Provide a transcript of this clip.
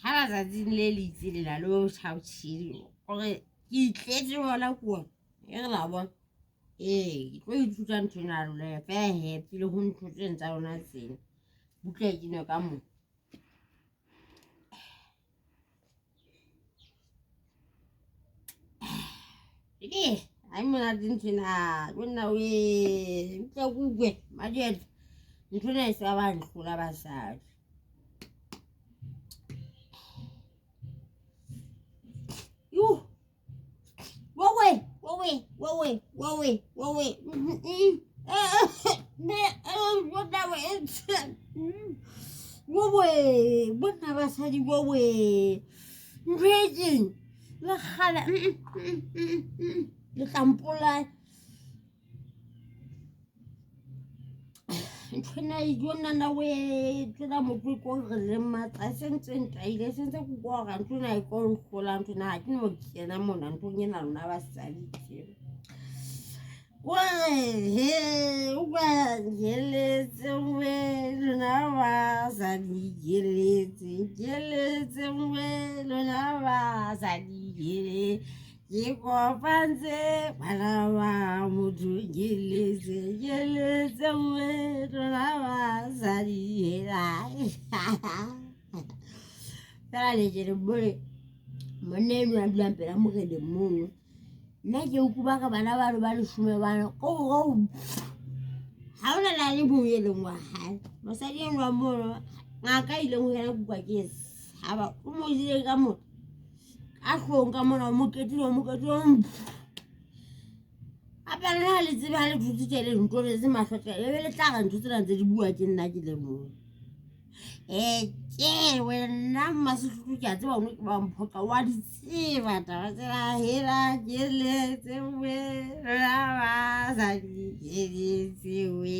ha tsatsing le le itseng la lo tšhaotšhile gore ke itletse bona kua e re la bona ke tlo ithuta ntho ena lona fela he pele go nthotseng tsa lona tsena buka ke ne ka mo ai monate nthwena konna o utlwa kukwe madiete nthwena e se ba bankgola basadi Bona basadi ntho e tseng le kgala le tlampola nthwena e jonana tsena motho ko re le matla sentseng taile sentse go kwa ga nthwena e ko gola nthwena ga ke no kena mona nthong ena lona basadi tseo geletse we lona basadi geletse we lona basadi ke kopantse bana ba motho geletse we lona basadi fela lejere bole monna eno a dulang pela mogele mono nna ke ukuba ka bana bano ba lesome bana ko ga o na le mongwe e leng wa gae mosadi eno wa mono ngaka ile go yana kukwa ke saba o mo ile ka mona a tlhong ka mona moketile apana le tseba le thutsitse le ntho le se matlhotlha le be le tla ga ntho tsena tse di bua ke nna ke le mo ke wena Masotho ke a tseba ono ke ba mphoqa wa di tseba taba tsela hela geletse we la ba sa di geletse we